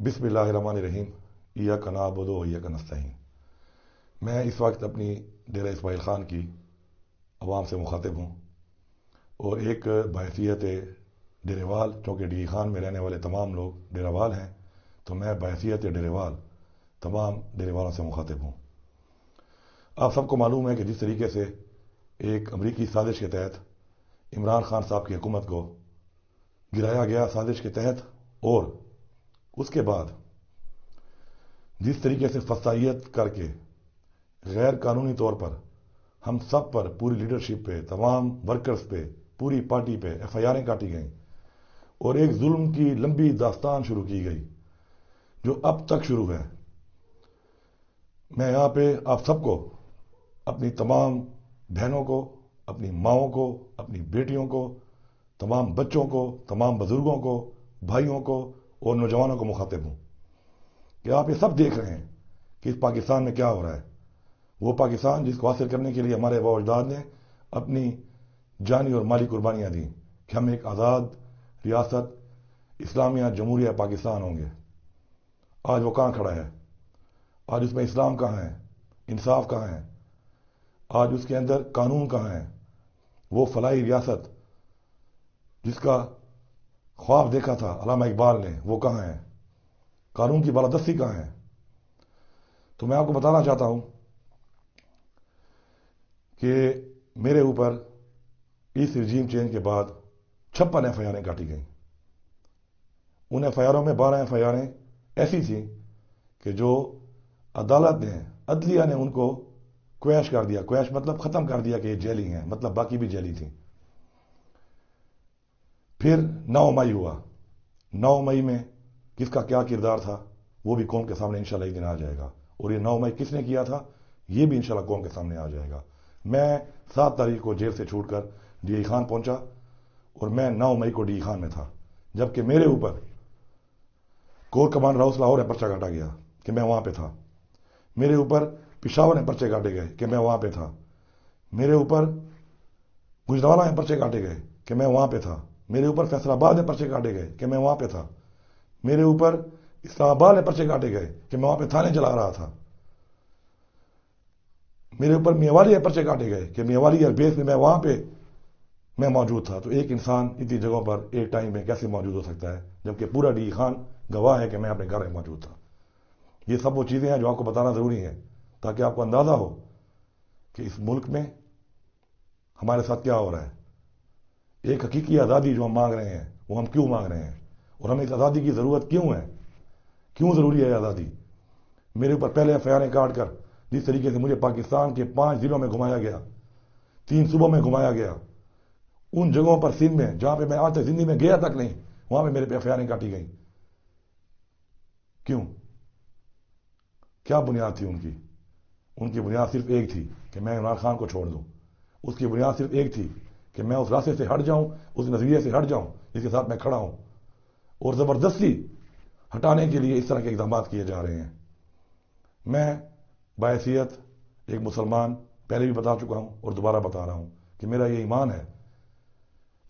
بسم اللہ الرحمن الرحیم ایاک نعبد و ایاک نستعین۔ میں اس وقت اپنی ڈیرہ اسماعیل خان کی عوام سے مخاطب ہوں اور ایک بحیثیت ڈیرے وال، چونکہ ڈی خان میں رہنے والے تمام لوگ ڈیرہ وال ہیں، تو میں بحیثیت ڈیرے وال تمام ڈیرے والوں سے مخاطب ہوں۔ آپ سب کو معلوم ہے کہ جس طریقے سے ایک امریکی سازش کے تحت عمران خان صاحب کی حکومت کو گرایا گیا، سازش کے تحت، اور اس کے بعد جس طریقے سے فسائیت کر کے غیر قانونی طور پر ہم سب پر، پوری لیڈرشپ پہ، تمام ورکرز پہ، پوری پارٹی پہ ایف آئی آریں کاٹی گئیں اور ایک ظلم کی لمبی داستان شروع کی گئی جو اب تک شروع ہے۔ میں یہاں پہ آپ سب کو، اپنی تمام بہنوں کو، اپنی ماؤں کو، اپنی بیٹیوں کو، تمام بچوں کو، تمام بزرگوں کو، بھائیوں کو اور نوجوانوں کو مخاطب ہوں کہ آپ یہ سب دیکھ رہے ہیں کہ اس پاکستان میں کیا ہو رہا ہے۔ وہ پاکستان جس کو حاصل کرنے کے لیے ہمارے آباء و اجداد نے اپنی جانی اور مالی قربانیاں دیں کہ ہم ایک آزاد ریاست اسلامیہ جمہوریہ پاکستان ہوں گے۔ آج وہ کہاں کھڑا ہے؟ آج اس میں اسلام کہاں ہے؟ انصاف کہاں ہے؟ آج اس کے اندر قانون کہاں ہے؟ وہ فلاحی ریاست جس کا خواب دیکھا تھا علامہ اقبال نے، وہ کہاں ہے؟ قانون کی بالادستی کہاں ہے؟ تو میں آپ کو بتانا چاہتا ہوں کہ میرے اوپر اس رجیم چینج کے بعد 56 ایف آئی آریں کاٹی گئیں۔ ان ایف آئی آروں میں 12 ایف آئی آریں ایسی تھیں کہ جو عدالت نے، عدلیہ نے ان کو کویش کر دیا۔ کویش مطلب ختم کر دیا کہ یہ جیلی ہیں، مطلب باقی بھی جیلی تھیں۔ پھر 9 مئی ہوا۔ 9 مئی میں کس کا کیا کردار تھا وہ بھی قوم کے سامنے انشاءاللہ ایک دن آ جائے گا، اور یہ 9 مئی کس نے کیا تھا یہ بھی انشاءاللہ قوم کے سامنے آ جائے گا۔ میں 7 تاریخ کو جیل سے چھوٹ کر ڈی ای خان پہنچا اور میں 9 مئی کو ڈی ای خان میں تھا، جبکہ میرے اوپر کور کمانڈر ہاؤس لاہور میں پرچہ کاٹا گیا کہ میں وہاں پہ تھا۔ میرے اوپر پشاور میں پرچے کاٹے گئے کہ میں وہاں پہ تھا۔ میرے اوپر گجرانوالہ میں پرچے کاٹے گئے کہ میں وہاں پہ تھا۔ میرے اوپر فیصل آباد میں پرچے کاٹے گئے کہ میں وہاں پہ تھا۔ میرے اوپر اسلام آباد میں پرچے کاٹے گئے کہ میں وہاں پہ تھانے چلا رہا تھا۔ میرے اوپر میاوالی میں پرچے کاٹے گئے کہ میاوالی ایئر بیس میں میں وہاں پہ میں موجود تھا۔ تو ایک انسان اتنی جگہوں پر ایک ٹائم میں کیسے موجود ہو سکتا ہے جبکہ پورا ڈی خان گواہ ہے کہ میں اپنے گھر میں موجود تھا۔ یہ سب وہ چیزیں ہیں جو آپ کو بتانا ضروری ہے تاکہ آپ کو اندازہ ہو کہ اس ملک میں ہمارے ساتھ کیا ہو رہا ہے۔ ایک حقیقی آزادی جو ہم مانگ رہے ہیں وہ ہم کیوں مانگ رہے ہیں اور ہمیں اس آزادی کی ضرورت کیوں ہے، کیوں ضروری ہے آزادی۔ میرے اوپر پہلے ایف آئی آریں کاٹ کر جس طریقے سے مجھے پاکستان کے 5 ضلعوں میں گھمایا گیا، 3 صوبوں میں گھمایا گیا، ان جگہوں پر سندھ میں جہاں پہ میں آج تک زندگی میں گیا تک نہیں، وہاں پہ میرے پہ ایف آئی آریں کاٹی گئیں۔ کیوں؟ کیا بنیاد تھی ان کی؟ ان کی بنیاد صرف ایک تھی کہ میں عمران خان کو چھوڑ دوں۔ اس کی بنیاد صرف ایک تھی کہ میں اس راستے سے ہٹ جاؤں، اس نظریے سے ہٹ جاؤں جس کے ساتھ میں کھڑا ہوں، اور زبردستی ہٹانے کے لیے اس طرح کے اقدامات کیے جا رہے ہیں۔ میں بحیثیت ایک مسلمان پہلے بھی بتا چکا ہوں اور دوبارہ بتا رہا ہوں کہ میرا یہ ایمان ہے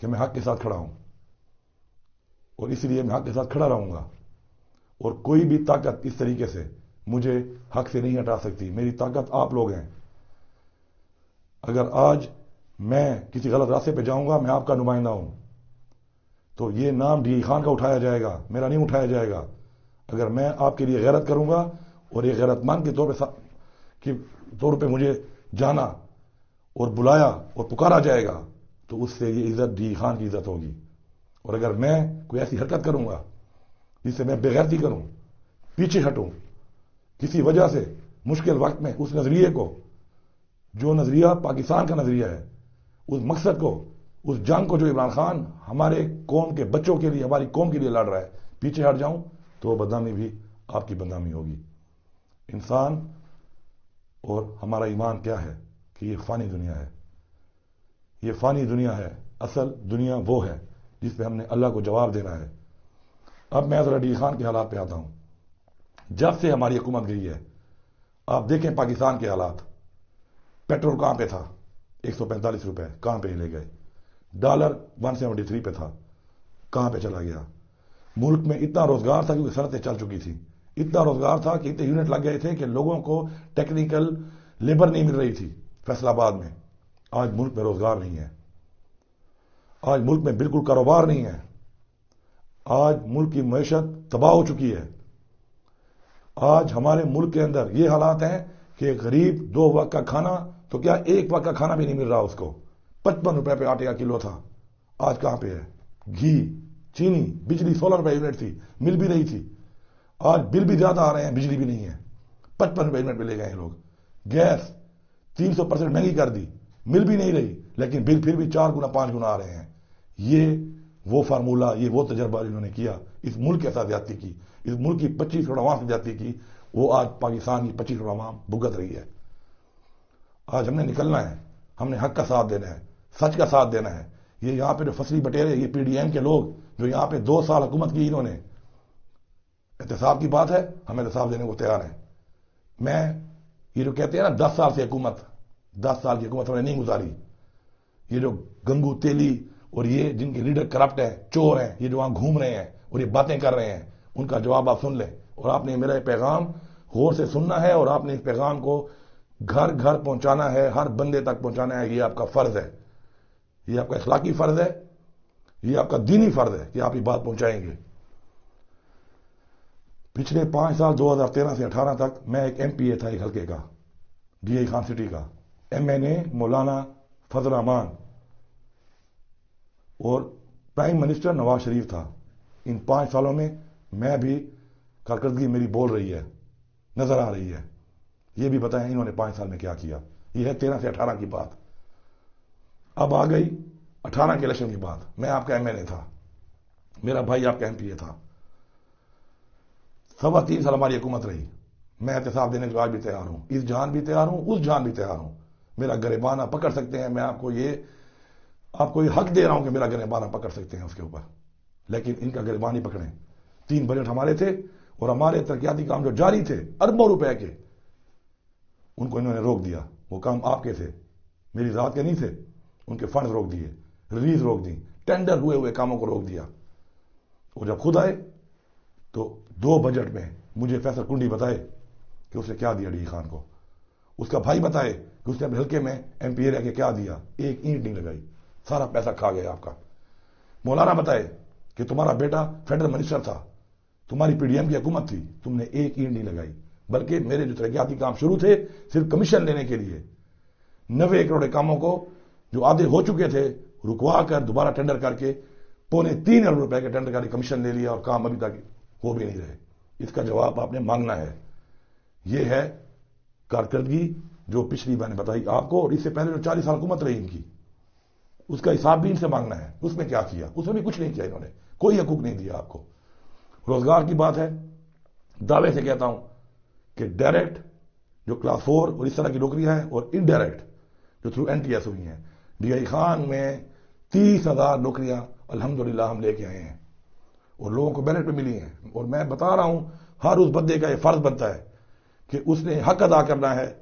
کہ میں حق کے ساتھ کھڑا ہوں، اور اس لیے میں حق کے ساتھ کھڑا رہوں گا، اور کوئی بھی طاقت اس طریقے سے مجھے حق سے نہیں ہٹا سکتی۔ میری طاقت آپ لوگ ہیں۔ اگر آج میں کسی غلط راستے پہ جاؤں گا، میں آپ کا نمائندہ ہوں، تو یہ نام ڈی خان کا اٹھایا جائے گا، میرا نہیں اٹھایا جائے گا۔ اگر میں آپ کے لیے غیرت کروں گا اور ایک غیرت مند کے طور پہ مجھے جانا اور بلایا اور پکارا جائے گا تو اس سے یہ عزت ڈی خان کی عزت ہوگی۔ اور اگر میں کوئی ایسی حرکت کروں گا جس سے میں بے غیرتی کروں، پیچھے ہٹوں کسی وجہ سے، مشکل وقت میں اس نظریے کو، جو نظریہ پاکستان کا نظریہ ہے، اس مقصد کو، اس جنگ کو جو عمران خان ہمارے قوم کے بچوں کے لیے، ہماری قوم کے لیے لڑ رہا ہے، پیچھے ہٹ جاؤں تو وہ بدنامی بھی آپ کی بدنامی ہوگی۔ انسان اور ہمارا ایمان کیا ہے کہ یہ فانی دنیا ہے، یہ فانی دنیا ہے۔ اصل دنیا وہ ہے جس پہ ہم نے اللہ کو جواب دینا ہے۔ اب میں ذرا ڈی خان کے حالات پہ آتا ہوں۔ جب سے ہماری حکومت گئی ہے، آپ دیکھیں پاکستان کے حالات۔ پیٹرول کہاں پہ تھا؟ 145 روپے، کہاں پہ لے گئے؟ ڈالر 173 پہ تھا، کہاں پہ چلا گیا؟ ملک میں اتنا روزگار تھا کیونکہ صنعتیں چل چکی تھی، اتنا روزگار تھا کہ اتنے یونٹ لگ گئے تھے کہ لوگوں کو ٹیکنیکل لیبر نہیں مل رہی تھی فیصل آباد میں۔ آج ملک میں روزگار نہیں ہے، آج ملک میں بالکل کاروبار نہیں ہے، آج ملک کی معیشت تباہ ہو چکی ہے۔ آج ہمارے ملک کے اندر یہ حالات ہیں کہ غریب 2 وقت کا کھانا تو کیا 1 وقت کا کھانا بھی نہیں مل رہا اس کو۔ 55 روپے پہ آٹے کا کلو تھا، آج کہاں پہ ہے؟ گھی، چینی، بجلی 16 روپے یونٹ تھی، مل بھی رہی تھی، آج بل بھی زیادہ آ رہے ہیں، بجلی بھی نہیں ہے، 55 روپے یونٹ پہ لے گئے ہیں لوگ۔ گیس 300% مہنگی کر دی، مل بھی نہیں رہی، لیکن بل پھر بھی 4 گنا 5 گنا آ رہے ہیں۔ یہ وہ فارمولہ، یہ وہ تجربہ انہوں نے کیا، اس ملک کے ساتھ زیادتی کی، اس ملک کی 25 کروڑ عوام سے زیادتی کی، وہ آج پاکستان کی 25 کروڑ عوام بھگت رہی ہے۔ آج ہم نے نکلنا ہے، ہم نے حق کا ساتھ دینا ہے، سچ کا ساتھ دینا ہے۔ یہ یہاں پہ جو فصلی بٹیرے، یہ پی ڈی ایم کے لوگ جو یہاں پہ 2 سال حکومت کی، انہوں نے احتساب کی بات ہے، ہم احتساب دینے کو تیار ہیں۔ میں یہ جو کہتے ہیں نا 10 سال سے حکومت، 10 سال کی حکومت ہم نے نہیں گزاری۔ یہ جو گنگو تیلی اور یہ جن کے لیڈر کرپٹ ہیں، چور ہیں، یہ جو وہاں گھوم رہے ہیں اور یہ باتیں کر رہے ہیں، ان کا جواب آپ سن لیں، اور آپ نے میرا یہ پیغام غور سے سننا ہے، اور آپ نے اس پیغام کو گھر گھر پہنچانا ہے، ہر بندے تک پہنچانا ہے۔ یہ آپ کا فرض ہے، یہ آپ کا اخلاقی فرض ہے، یہ آپ کا دینی فرض ہے کہ آپ یہ بات پہنچائیں گے۔ پچھلے 5 سال 2013 سے 18 تک میں ایک ایم پی اے تھا ایک حلقے کا، ڈی آئی خان سٹی کا، ایم این اے مولانا فضل الرحمان اور پرائم منسٹر نواز شریف تھا۔ ان 5 سالوں میں میں بھی کارکردگی میری بول رہی ہے، نظر آ رہی ہے۔ یہ بھی بتائیں انہوں نے 5 سال میں کیا کیا۔ یہ ہے 13 سے 18 کی بات۔ اب آ گئی 18 کے الیکشن کی بات۔ میں آپ کا ایم این اے تھا، میرا بھائی آپ کا ایم پی اے تھا، 3.25 سال ہماری حکومت رہی۔ میں احتساب دینے کو آج بھی تیار ہوں، اس جان بھی تیار ہوں، اس جان بھی تیار ہوں۔ میرا گریبان آپ پکڑ سکتے ہیں، میں آپ کو یہ حق دے رہا ہوں کہ میرا گریبان آپ پکڑ سکتے ہیں اس کے اوپر، لیکن ان کا گریبان ہی پکڑیں۔ 3 بجٹ ہمارے تھے اور ہمارے ترقیاتی کام جو جاری تھے اربوں روپے کے، ان کو انہوں نے روک دیا۔ وہ کام آپ کے تھے، میری ذات کے نہیں تھے، ان کے فنڈز روک دیے، ریلیز روک دی، ٹینڈر ہوئے کاموں کو روک دیا۔ اور جب خود آئے تو 2 بجٹ میں مجھے فیصل کنڈی بتائے کہ اس نے کیا دیا ڈی خان کو، اس کا بھائی بتائے کہ اس نے اپنے حلقے میں ایم پی اے رہ کے کیا دیا، 1 اینٹ نہیں لگائی، سارا پیسہ کھا گیا آپ کا۔ مولانا بتائے کہ تمہارا بیٹا فیڈرل منسٹر تھا، تمہاری پی ڈی ایم کی حکومت تھی، تم نے 1 اینٹ نہیں لگائی، بلکہ میرے جو ترقیاتی کام شروع تھے صرف کمیشن لینے کے لیے 90 کروڑ کاموں کو جو آدھے ہو چکے تھے رکوا کر دوبارہ ٹینڈر کر کے 2.25 ارب روپے کے ٹینڈر کر کے کمیشن لے لیا، اور کام ابھی تک ہو بھی نہیں رہے۔ اس کا جواب آپ نے مانگنا ہے۔ یہ ہے کارکردگی جو پچھلی میں نے بتائی آپ کو، اور اس سے پہلے جو 40 سال حکومت رہی ان کی، اس کا حساب بھی ان سے مانگنا ہے۔ اس میں کیا کیا؟ اس میں بھی کچھ نہیں کیا، انہوں نے کوئی حقوق نہیں دیا آپ کو۔ روزگار کی بات ہے، دعوے سے کہتا ہوں کہ ڈائریکٹ جو کلاس 4 اور اس طرح کی نوکریاں ہیں، اور انڈائریکٹ جو تھرو این ٹی ایس ہوئی ہیں، ڈی آئی خان میں 30,000 نوکریاں الحمدللہ ہم لے کے آئے ہیں، اور لوگوں کو میرٹ پہ ملی ہیں۔ اور میں بتا رہا ہوں، ہر اس بندے کا یہ فرض بنتا ہے کہ اس نے حق ادا کرنا ہے،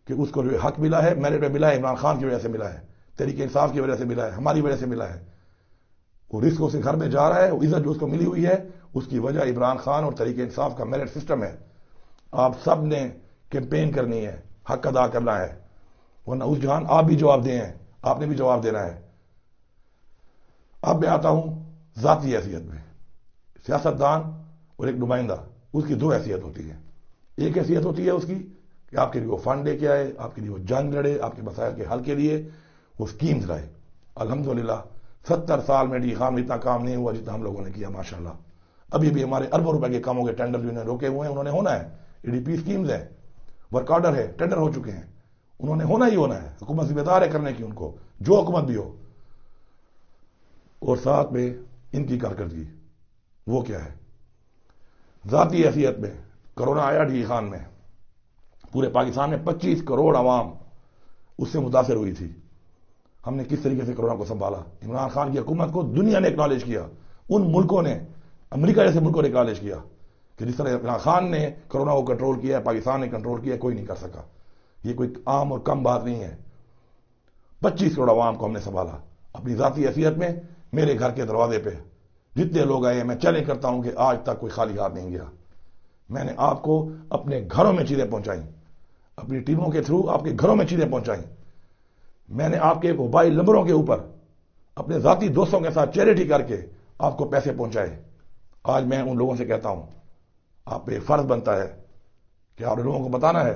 کہ اس کو جو حق ملا ہے میرٹ پہ ملا ہے، عمران خان کی وجہ سے ملا ہے، تحریک انصاف کی وجہ سے ملا ہے، ہماری وجہ سے ملا ہے، اور رزق اس کے گھر میں جا رہا ہے، عزت جو اس کو ملی ہوئی ہے اس کی وجہ عمران خان اور تحریک انصاف کا میرٹ سسٹم ہے۔ آپ سب نے کیمپین کرنی ہے، حق ادا کرنا ہے، ورنہ اس جہان آپ بھی جواب دیں ہیں، آپ نے بھی جواب دینا ہے۔ اب میں آتا ہوں ذاتی حیثیت میں۔ سیاستدان اور ایک نمائندہ، اس کی 2 حیثیت ہوتی ہے۔ ایک حیثیت ہوتی ہے اس کی کہ آپ کے لیے وہ فنڈ لے کے آئے، آپ کے لیے وہ جنگ لڑے، آپ کے مسائل کے حل کے لیے وہ سکیمز لائے۔ الحمدللہ 70 سال میں ڈی خان میں اتنا کام نہیں ہوا جتنا ہم لوگوں نے کیا، ماشاءاللہ۔ ابھی بھی ہمارے اربوں روپے کے کاموں کے ٹینڈر جو انہوں نے روکے ہوئے ہیں، انہوں نے ہونا ہے۔ ای ڈی پی سکیمز ہیں، ورک آرڈر ہے، ٹینڈر ہو چکے ہیں، انہوں نے ہونا ہی ہونا ہے۔ حکومت ذمہ دار ہے کرنے کی، ان کو جو حکومت بھی ہو۔ اور ساتھ میں ان کی کارکردگی وہ کیا ہے؟ ذاتی حیثیت میں کرونا آیا ڈی خان میں، پورے پاکستان میں 25 کروڑ عوام اس سے متاثر ہوئی تھی۔ ہم نے کس طریقے سے کرونا کو سنبھالا؟ عمران خان کی حکومت کو دنیا نے اکنالج کیا، ان ملکوں نے، امریکہ جیسے ملکوں نے اکنالج کیا کہ جس طرح عمران خان نے کرونا کو کنٹرول کیا، پاکستان نے کنٹرول کیا، کوئی نہیں کر سکا۔ یہ کوئی عام اور کم بات نہیں ہے۔ 25 کروڑ عوام کو ہم نے سنبھالا اپنی ذاتی حیثیت میں۔ میرے گھر کے دروازے پہ جتنے لوگ آئے میں چیلنج کرتا ہوں کہ آج تک کوئی خالی ہاتھ نہیں گیا. میں نے آپ کو اپنے گھروں میں چیزیں پہنچائیں، اپنی ٹیموں کے تھرو آپ کے گھروں میں چیزیں پہنچائیں. میں نے آپ کے موبائل نمبروں کے اوپر اپنے ذاتی دوستوں کے ساتھ چیریٹی کر کے آپ کو پیسے پہنچائے. آج میں ان لوگوں سے کہتا ہوں آپ پہ فرض بنتا ہے کہ آپ لوگوں کو بتانا ہے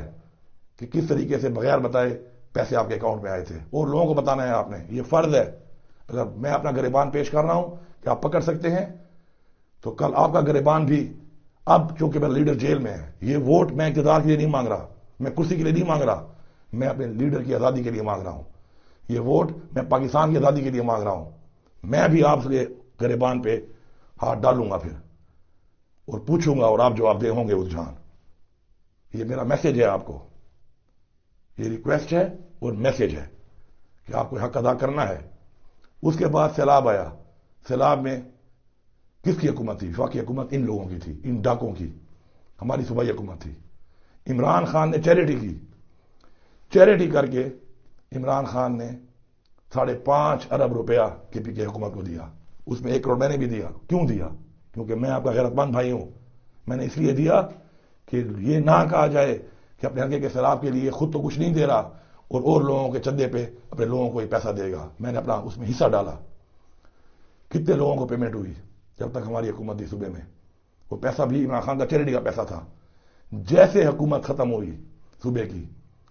کہ کس طریقے سے بغیر بتائے پیسے آپ کے اکاؤنٹ میں آئے تھے، اور لوگوں کو بتانا ہے آپ نے. یہ فرض ہے. اگر میں اپنا گریبان پیش کر رہا ہوں کہ آپ پکڑ سکتے ہیں تو کل آپ کا گریبان بھی. اب چونکہ میرا لیڈر جیل میں ہے، یہ ووٹ میں اقتدار کے لیے نہیں مانگ رہا، میں کرسی کے لیے نہیں مانگ رہا، میں اپنے لیڈر کی آزادی کے لیے مانگ رہا ہوں. یہ ووٹ میں پاکستان کی آزادی کے لیے مانگ رہا ہوں. میں بھی آپ سے گریبان پہ ہاتھ ڈالوں گا پھر اور پوچھوں گا اور آپ جواب دے ہوں گے اس جہان. یہ میرا میسج ہے آپ کو، یہ ریکویسٹ ہے اور میسج ہے کہ آپ کو حق ادا کرنا ہے. اس کے بعد سیلاب آیا. سیلاب میں کس کی حکومت تھی؟ وفاقی حکومت ان لوگوں کی تھی، ان ڈاکوں کی. ہماری صوبائی حکومت تھی. عمران خان نے چیریٹی کی. چیریٹی کر کے عمران خان نے 5.5 ارب روپیہ کے پی کے حکومت کو دیا. اس میں 1 کروڑ میں نے بھی دیا. کیوں دیا؟ کیونکہ میں آپ کا غیرت مند بھائی ہوں. میں نے اس لیے دیا کہ یہ نہ کہا جائے کہ اپنے حلقے کے سیلاب کے لیے خود تو کچھ نہیں دے رہا اور لوگوں کے چندے پہ اپنے لوگوں کو یہ پیسہ دے گا. میں نے اپنا اس میں حصہ ڈالا. کتنے لوگوں کو پیمنٹ ہوئی جب تک ہماری حکومت تھی صوبے میں؟ وہ پیسہ بھی عمران خان کا چیریٹی کا پیسہ تھا. جیسے حکومت ختم ہوئی صوبے کی،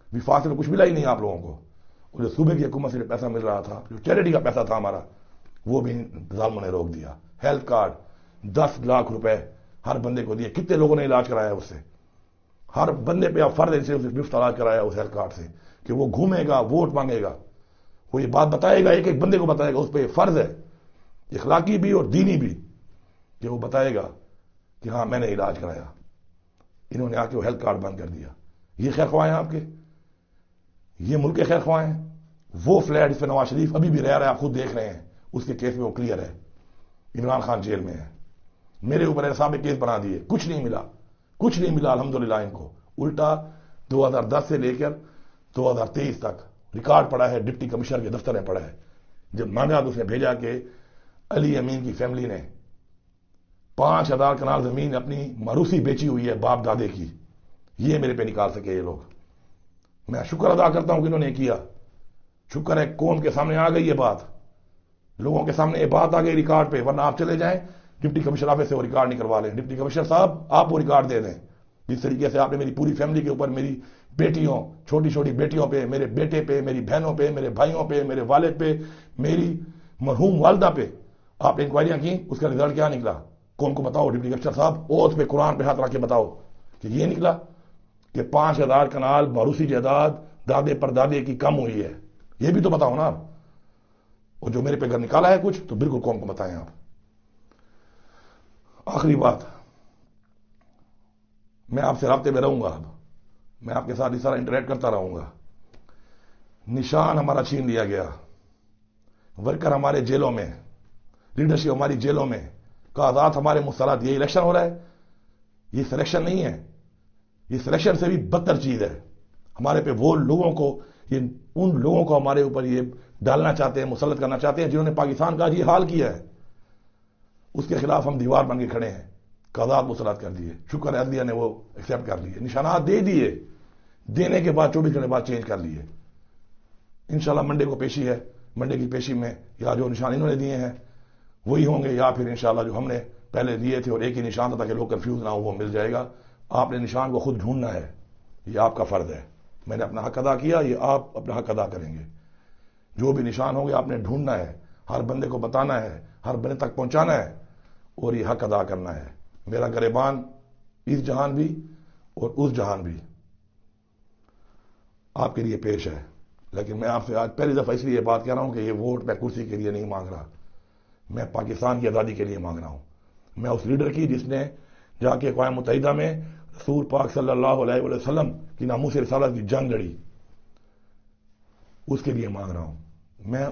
وفاق سے کچھ ملا ہی نہیں آپ لوگوں کو. اور جو صوبے کی حکومت سے پیسہ مل رہا تھا، جو چیریٹی کا پیسہ تھا ہمارا، وہ بھی ظالموں نے روک دیا. ہیلتھ کارڈ 10 لاکھ روپے ہر بندے کو دیے. کتنے لوگوں نے علاج کرایا اس سے؟ ہر بندے پہ فرض سے مفت علاج کرایا اس ہیلتھ کارڈ سے کہ وہ گھومے گا، ووٹ مانگے گا، وہ یہ بات بتائے گا، ایک ایک بندے کو بتائے گا. اس پہ فرض ہے اخلاقی بھی اور دینی بھی کہ وہ بتائے گا کہ ہاں میں نے علاج کرایا. انہوں نے آ کے وہ ہیلتھ کارڈ بند کر دیا. یہ خیر خواہ ہیں آپ کے؟ یہ ملک کے خیر خواہ ہیں؟ وہ فلیٹ اس پہ نواز شریف ابھی بھی رہ رہا ہے، آپ خود دیکھ رہے ہیں. اس کے کیس میں وہ کلیئر ہے. عمران خان جیل میں ہے. میرے اوپر احساب کیس بنا دیے. کچھ نہیں ملا، کچھ نہیں ملا الحمدللہ ان کو. الٹا 2010 سے لے کر 2023 تک ریکارڈ پڑا ہے، ڈپٹی کمشنر کے دفتر میں پڑا ہے. جب مانگا تو اس نے بھیجا کہ علی امین کی فیملی نے 5000 کنال زمین اپنی موروثی بیچی ہوئی ہے باپ دادے کی. یہ میرے پہ نکال سکے یہ لوگ. میں شکر ادا کرتا ہوں کہ انہوں نے کیا. شکر ہے قوم کے سامنے آ گئی یہ بات، لوگوں کے سامنے یہ بات آ گئی ریکارڈ پہ. ورنہ آپ چلے جائیں ڈپٹی کمشنر آفس سے وہ ریکارڈ نکلوا لیں. ڈپٹی کمشنر صاحب آپ وہ ریکارڈ دے دیں. جس طریقے سے آپ نے میری پوری فیملی کے اوپر، میری بیٹیوں، چھوٹی چھوٹی بیٹیوں پہ، میرے بیٹے پہ، میری بہنوں پہ، میرے بھائیوں پہ، میرے والد پہ، میری مرحوم والدہ پہ آپ نے انکوائریاں کی. اس کا رزلٹ کیا نکلا؟ کون کو بتاؤ ڈپٹی کمشنر صاحب. اوتھ پہ قرآن پہ ہاتھ رکھ کے بتاؤ کہ یہ نکلا کہ 5000 کنال موروثی جائیداد دادے پر دادے کی کم ہوئی ہے. یہ بھی تو بتاؤ نا. اور جو میرے پہ گھر نکالا ہے کچھ تو بالکل قوم کو بتائیں آپ. آخری بات، میں آپ سے رابطے میں رہوں گا. اب میں آپ کے ساتھ اس طرح انٹریکٹ کرتا رہوں گا. نشان ہمارا چھین لیا گیا. ورکر ہمارے جیلوں میں، لیڈرشپ ہماری جیلوں میں، قیادات ہمارے مسترد. یہ الیکشن ہو رہا ہے، یہ سلیکشن نہیں ہے. یہ سلیکشن سے بھی بدتر چیز ہے. ہمارے پہ وہ لوگوں کو، یہ ان لوگوں کو ہمارے اوپر یہ ڈالنا چاہتے ہیں، مسلط کرنا چاہتے ہیں جنہوں نے پاکستان کا یہ حال کیا ہے. اس کے خلاف ہم دیوار بن کے کھڑے ہیں. قیادات مسلط کر دیے. شکر ہے عدلیہ نے وہ ایکسیپٹ کر لیے. نشانات دے دیے، دینے کے بعد 24 گھنٹے بعد چینج کر لیے. انشاءاللہ منڈے کو پیشی ہے. منڈے کی پیشی میں یا جو نشان انہوں نے دیے ہیں وہی ہوں گے، یا پھر انشاءاللہ جو ہم نے پہلے دیے تھے اور ایک ہی نشان تھا تاکہ لوگ کنفیوز نہ ہو، وہ مل جائے گا. آپ نے نشان کو خود ڈھونڈنا ہے. یہ آپ کا فرض ہے. میں نے اپنا حق ادا کیا، یہ آپ اپنا حق ادا کریں گے. جو بھی نشان ہوں گے آپ نے ڈھونڈنا ہے، ہر بندے کو بتانا ہے، ہر بندے تک پہنچانا ہے اور یہ حق ادا کرنا ہے. میرا گریبان اس جہان بھی اور اس جہان بھی آپ کے لیے پیش ہے. لیکن میں آپ سے آج پہلی دفعہ اس لیے بات کہہ رہا ہوں کہ یہ ووٹ میں کرسی کے لیے نہیں مانگ رہا. میں پاکستان کی آزادی کے لیے مانگ رہا ہوں. میں اس لیڈر کی جس نے جا کے اقوام متحدہ میں رسول پاک صلی اللہ علیہ وسلم کی ناموس رسالت کی جنگ لڑی، اس کے لیے مانگ رہا ہوں. میں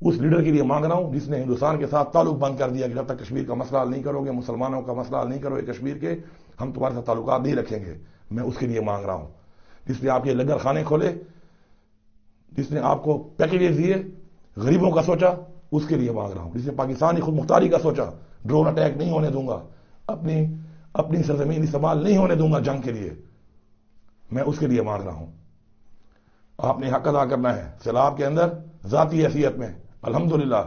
اس لیڈر کے لیے مانگ رہا ہوں جس نے ہندوستان کے ساتھ تعلق بند کر دیا کہ جب تک کشمیر کا مسئلہ حل نہیں کرو گے، مسلمانوں کا مسئلہ حل نہیں کرو گے کشمیر کے، ہم تمہارے ساتھ تعلقات نہیں رکھیں گے. میں اس کے لیے مانگ رہا ہوں جس نے آپ کے لنگر خانے کھولے، جس نے آپ کو پیکیجز دیے، غریبوں کا سوچا، اس کے لیے مانگ رہا ہوں، جس نے پاکستانی خود مختاری کا سوچا، ڈرون اٹیک نہیں ہونے دوں گا، اپنی سرزمین استعمال نہیں ہونے دوں گا جنگ کے لیے، میں اس کے لیے مانگ رہا ہوں۔ آپ نے حق ادا کرنا ہے۔ سیلاب کے اندر ذاتی حیثیت میں الحمدللہ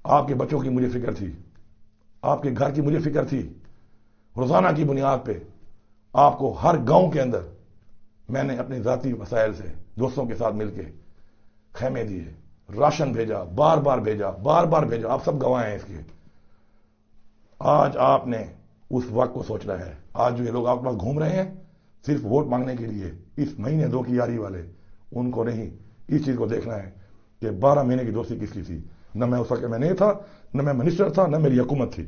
آپ کے بچوں کی مجھے فکر تھی، آپ کے گھر کی مجھے فکر تھی، روزانہ کی بنیاد پہ آپ کو ہر گاؤں کے اندر میں نے اپنے ذاتی وسائل سے دوستوں کے ساتھ مل کے خیمے دیے، راشن بھیجا، بار بار بھیجا، آپ سب گواہ ہیں اس کے۔ آج آپ نے اس وقت کو سوچنا ہے۔ آج جو یہ لوگ آپ کے پاس گھوم رہے ہیں صرف ووٹ مانگنے کے لیے، اس مہینے 2 کی یاری والے، ان کو نہیں، اس چیز کو دیکھنا ہے کہ 12 مہینے کی دوستی کس کی تھی۔ نہ میں اس وقت میں نہیں تھا، نہ میں منسٹر تھا، نہ میری حکومت تھی،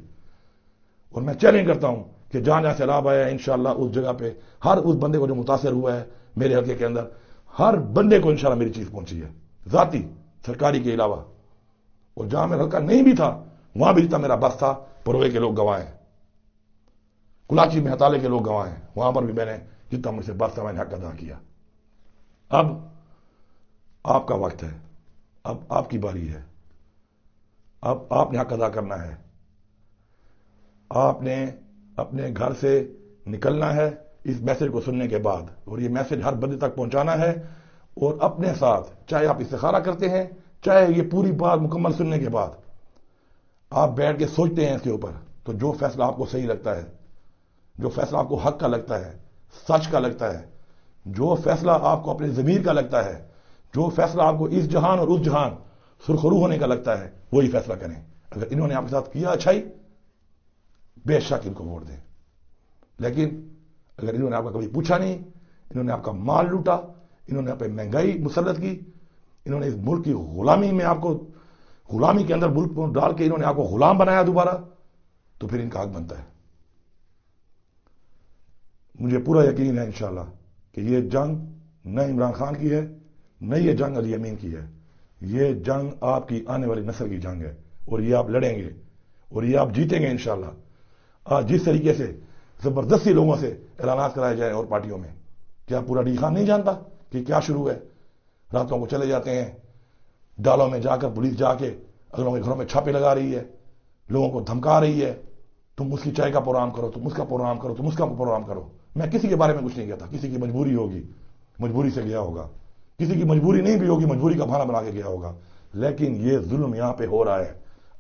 اور میں چیلنج کرتا ہوں کہ جہاں جہاں سیلاب آیا انشاءاللہ اس جگہ پہ ہر اس بندے کو جو متاثر ہوا ہے میرے حلقے کے اندر، ہر بندے کو انشاءاللہ میری چیز پہنچی ہے، ذاتی سرکاری کے علاوہ۔ اور جہاں میرا حلقہ نہیں بھی تھا وہاں بھی جتنا میرا بس تھا، پروے کے لوگ گواہ ہیں، کلاچی میں ہتالے کے لوگ گواہ ہیں، وہاں پر بھی میں نے جتنا مجھ سے بس تھا میں نے حق ادا کیا۔ اب آپ کا وقت ہے، اب آپ کی باری ہے، اب آپ نے حق ادا کرنا ہے۔ آپ نے اپنے گھر سے نکلنا ہے اس میسج کو سننے کے بعد، اور یہ میسج ہر بندے تک پہنچانا ہے، اور اپنے ساتھ چاہے آپ استخارہ کرتے ہیں، چاہے یہ پوری بات مکمل سننے کے بعد آپ بیٹھ کے سوچتے ہیں اس کے اوپر، تو جو فیصلہ آپ کو صحیح لگتا ہے، جو فیصلہ آپ کو حق کا لگتا ہے، سچ کا لگتا ہے، جو فیصلہ آپ کو اپنے ضمیر کا لگتا ہے، جو فیصلہ آپ کو اس جہان اور اس جہان سرخرو ہونے کا لگتا ہے، وہی فیصلہ کریں۔ اگر انہوں نے آپ کے ساتھ کیا اچھائی، بے شک ان کو ووٹ دیں، لیکن اگر انہوں نے آپ کا کبھی پوچھا نہیں، انہوں نے آپ کا مال لوٹا، انہوں نے آپ پہ مہنگائی مسلط کی، انہوں نے اس ملک کی غلامی میں آپ کو، غلامی کے اندر ملک کو ڈال کے انہوں نے آپ کو غلام بنایا دوبارہ، تو پھر ان کا حق بنتا ہے۔ مجھے پورا یقین ہے انشاءاللہ کہ یہ جنگ نہ عمران خان کی ہے، نہ یہ جنگ علی امین کی ہے، یہ جنگ آپ کی آنے والی نسل کی جنگ ہے، اور یہ آپ لڑیں گے اور یہ آپ جیتیں گے انشاءاللہ۔ آج جس طریقے سے زبردستی لوگوں سے اعلانات کرائے جائیں اور پارٹیوں میں، کیا پورا ڈی خان نہیں جانتا کہ کیا شروع ہے؟ راتوں کو چلے جاتے ہیں ڈالوں میں جا کر، پولیس جا کے اگلوں کے گھروں میں چھاپے لگا رہی ہے، لوگوں کو دھمکا رہی ہے، تم اس کی چائے کا پروگرام کرو، تم اس کا پروگرام کرو، تم اس کا پروگرام کرو۔ میں کسی کے بارے میں کچھ نہیں کہتا، کسی کی مجبوری ہوگی، مجبوری سے گیا ہوگا، کسی کی مجبوری نہیں بھی ہوگی، مجبوری کا بہانہ بنا کے گیا ہوگا، لیکن یہ ظلم یہاں پہ ہو رہا ہے۔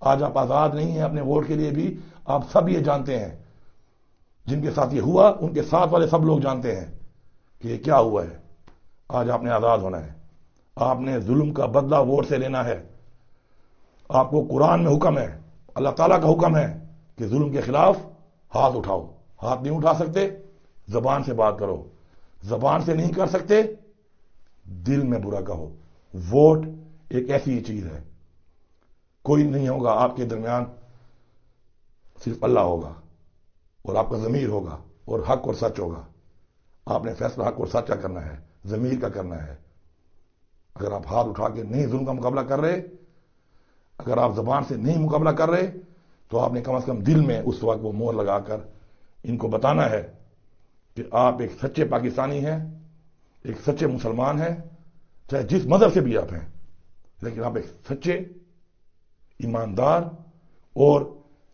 آج آپ آزاد نہیں ہیں اپنے ووٹ کے لیے بھی، آپ سب یہ جانتے ہیں، جن کے ساتھ یہ ہوا ان کے ساتھ والے سب لوگ جانتے ہیں کہ یہ کیا ہوا ہے۔ آج آپ نے آزاد ہونا ہے، آپ نے ظلم کا بدلہ ووٹ سے لینا ہے۔ آپ کو قرآن میں حکم ہے، اللہ تعالیٰ کا حکم ہے کہ ظلم کے خلاف ہاتھ اٹھاؤ۔ ہاتھ نہیں اٹھا سکتے، زبان سے بات کرو، زبان سے نہیں کر سکتے، دل میں برا کہو۔ ووٹ ایک ایسی چیز ہے، کوئی نہیں ہوگا آپ کے درمیان، صرف اللہ ہوگا، اور آپ کا ضمیر ہوگا، اور حق اور سچ ہوگا۔ آپ نے فیصلہ حق اور سچ کا کرنا ہے، ضمیر کا کرنا ہے۔ اگر آپ ہاتھ اٹھا کے نہیں ظلم کا مقابلہ کر رہے، اگر آپ زبان سے نہیں مقابلہ کر رہے، تو آپ نے کم از کم دل میں اس وقت وہ مہر لگا کر ان کو بتانا ہے کہ آپ ایک سچے پاکستانی ہیں، ایک سچے مسلمان ہیں، چاہے جس مذہب سے بھی آپ ہیں، لیکن آپ ایک سچے، ایماندار اور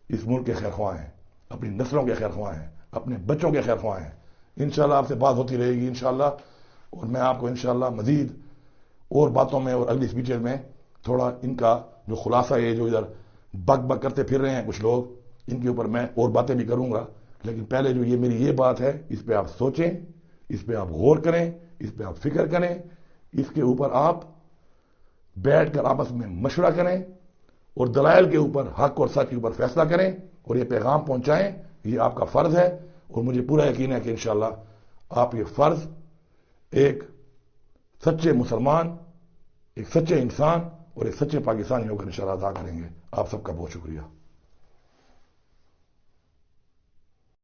اس ملک کے خیرخواہ ہیں، اپنی نسلوں کے خیرخواہ ہیں، اپنے بچوں کے خیرخواہ ہیں۔ انشاءاللہ آپ سے بات ہوتی رہے گی انشاءاللہ، اور میں آپ کو انشاءاللہ مزید اور باتوں میں اور اگلی اسپیچز میں تھوڑا ان کا جو خلاصہ ہے، جو ادھر بک بک کرتے پھر رہے ہیں کچھ لوگ، ان کے اوپر میں اور باتیں بھی کروں گا، لیکن پہلے جو یہ میری یہ بات ہے، اس پہ آپ سوچیں، اس پہ آپ غور کریں، اس پہ آپ فکر کریں، اس کے اوپر آپ بیٹھ کر آپس میں مشورہ کریں، اور دلائل کے اوپر، حق اور سچ کے اوپر فیصلہ کریں، اور یہ پیغام پہنچائیں۔ یہ آپ کا فرض ہے، اور مجھے پورا یقین ہے کہ انشاءاللہ آپ یہ فرض ایک سچے مسلمان، ایک سچے انسان اور ایک سچے پاکستانی ہو کر انشاءاللہ ادا کریں گے۔ آپ سب کا بہت شکریہ۔